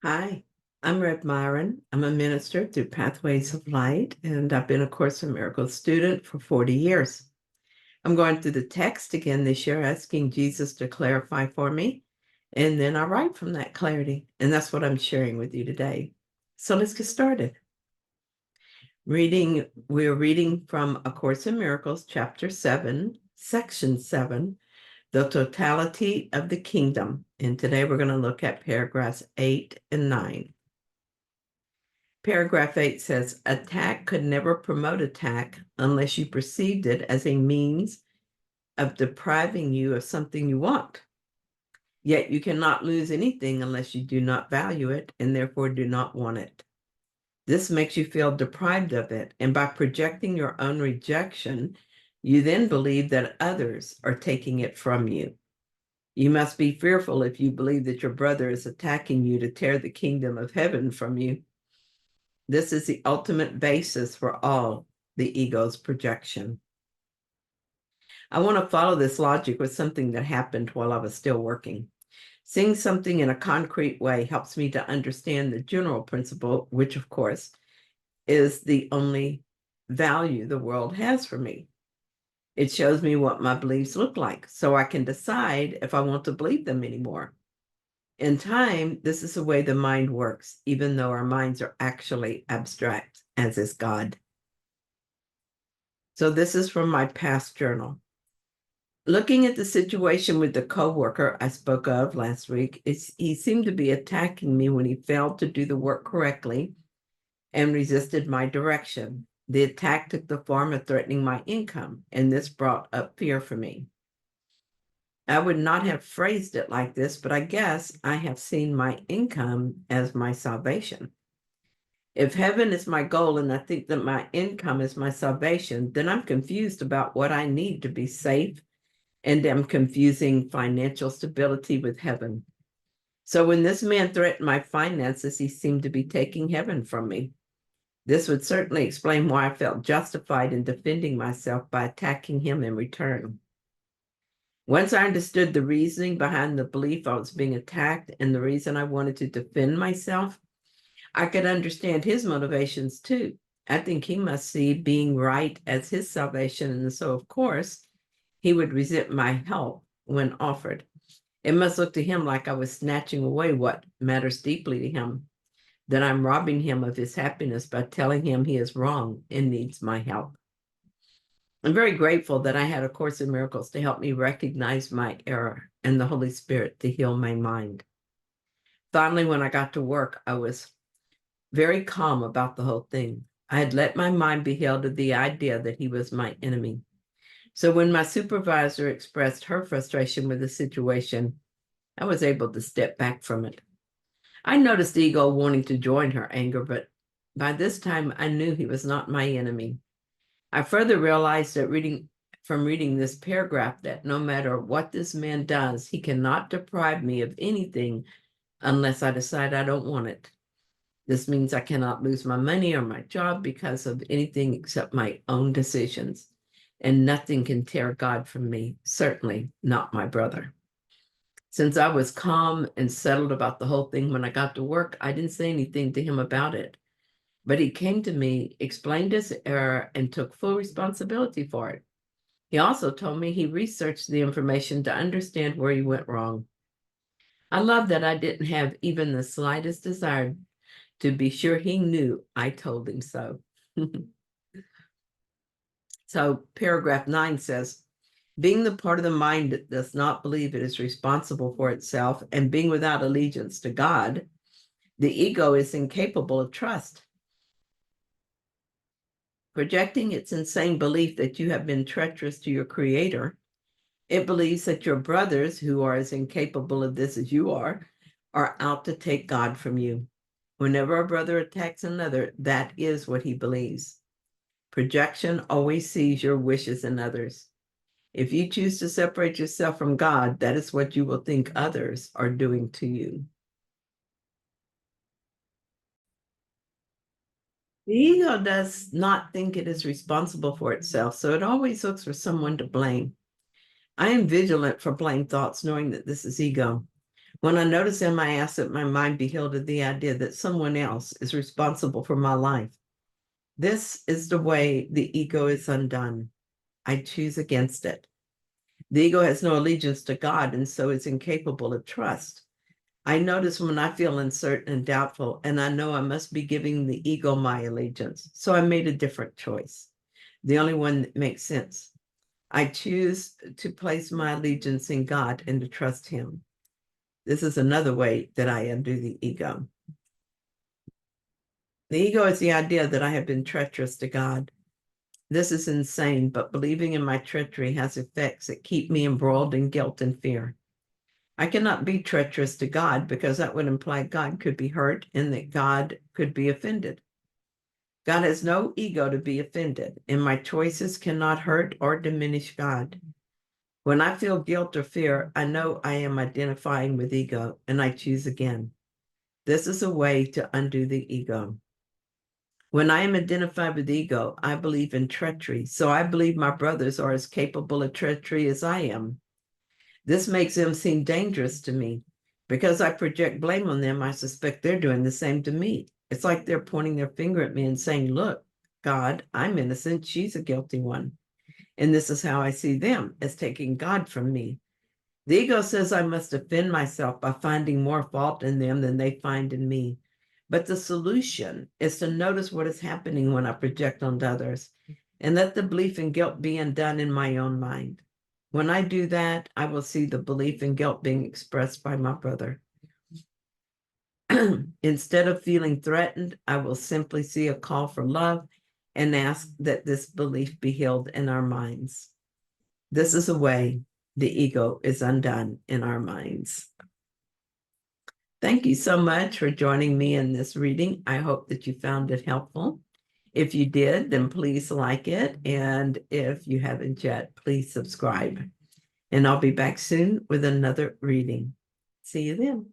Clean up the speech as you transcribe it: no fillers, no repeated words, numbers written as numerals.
Hi, I'm Rev Myron. I'm a minister through Pathways of Light, and I've been a Course in Miracles student for 40 years. I'm going through the text again this year, asking Jesus to clarify for me, and then I write from that clarity, and that's what I'm sharing with you today. So let's get started. We're reading from A Course in Miracles, Chapter 7, Section 7, The Totality of the Kingdom. And today we're going to look at paragraphs 8 and 9. Paragraph 8 says, attack could never promote attack unless you perceived it as a means of depriving you of something you want. Yet you cannot lose anything unless you do not value it and therefore do not want it. This makes you feel deprived of it, and by projecting your own rejection, you then believe that others are taking it from you. You must be fearful if you believe that your brother is attacking you to tear the kingdom of heaven from you. This is the ultimate basis for all the ego's projection. I want to follow this logic with something that happened while I was still working. Seeing something in a concrete way helps me to understand the general principle, which, of course, is the only value the world has for me. It shows me what my beliefs look like, so I can decide if I want to believe them anymore. In time, this is the way the mind works, even though our minds are actually abstract, as is God. So this is from my past journal. Looking at the situation with the coworker I spoke of last week, he seemed to be attacking me when he failed to do the work correctly and resisted my direction. The attack took the form of threatening my income, and this brought up fear for me. I would not have phrased it like this, but I guess I have seen my income as my salvation. If heaven is my goal and I think that my income is my salvation, then I'm confused about what I need to be safe and am confusing financial stability with heaven. So when this man threatened my finances, he seemed to be taking heaven from me. This would certainly explain why I felt justified in defending myself by attacking him in return. Once I understood the reasoning behind the belief I was being attacked and the reason I wanted to defend myself, I could understand his motivations too. I think he must see being right as his salvation, and so, of course, he would resent my help when offered. It must look to him like I was snatching away what matters deeply to him, that I'm robbing him of his happiness by telling him he is wrong and needs my help. I'm very grateful that I had A Course in Miracles to help me recognize my error and the Holy Spirit to heal my mind. Finally, when I got to work, I was very calm about the whole thing. I had let my mind be held to the idea that he was my enemy. So when my supervisor expressed her frustration with the situation, I was able to step back from it. I noticed ego wanting to join her anger, but by this time I knew he was not my enemy. I further realized that from reading this paragraph that no matter what this man does, he cannot deprive me of anything unless I decide I don't want it. This means I cannot lose my money or my job because of anything except my own decisions. And nothing can tear God from me, certainly not my brother. Since I was calm and settled about the whole thing when I got to work, I didn't say anything to him about it. But he came to me, explained his error, and took full responsibility for it. He also told me he researched the information to understand where he went wrong. I love that I didn't have even the slightest desire to be sure he knew I told him so. So paragraph 9 says, being the part of the mind that does not believe it is responsible for itself and being without allegiance to God, the ego is incapable of trust. Projecting its insane belief that you have been treacherous to your creator, it believes that your brothers, who are as incapable of this as you are out to take God from you. Whenever a brother attacks another, that is what he believes. Projection always sees your wishes in others. If you choose to separate yourself from God, that is what you will think others are doing to you. The ego does not think it is responsible for itself, so it always looks for someone to blame. I am vigilant for blame thoughts, knowing that this is ego. When I notice him, I ask that my mind be healed of the idea that someone else is responsible for my life. This is the way the ego is undone. I choose against it. The ego has no allegiance to God and so is incapable of trust. I notice when I feel uncertain and doubtful, and I know I must be giving the ego my allegiance. So I made a different choice, the only one that makes sense. I choose to place my allegiance in God and to trust him. This is another way that I undo the ego. The ego is the idea that I have been treacherous to God. This is insane, but believing in my treachery has effects that keep me embroiled in guilt and fear. I cannot be treacherous to God because that would imply God could be hurt and that God could be offended. God has no ego to be offended, and my choices cannot hurt or diminish God. When I feel guilt or fear, I know I am identifying with ego, and I choose again. This is a way to undo the ego. When I am identified with ego, I believe in treachery, so I believe my brothers are as capable of treachery as I am. This makes them seem dangerous to me. Because I project blame on them, I suspect they're doing the same to me. It's like they're pointing their finger at me and saying, look, God, I'm innocent. She's a guilty one. And this is how I see them, as taking God from me. The ego says I must defend myself by finding more fault in them than they find in me. But the solution is to notice what is happening when I project onto others and let the belief in guilt be undone in my own mind. When I do that, I will see the belief in guilt being expressed by my brother. Instead of feeling threatened, I will simply see a call for love and ask that this belief be healed in our minds. This is a way the ego is undone in our minds. Thank you so much for joining me in this reading. I hope that you found it helpful. If you did, then please like it. And if you haven't yet, please subscribe. And I'll be back soon with another reading. See you then.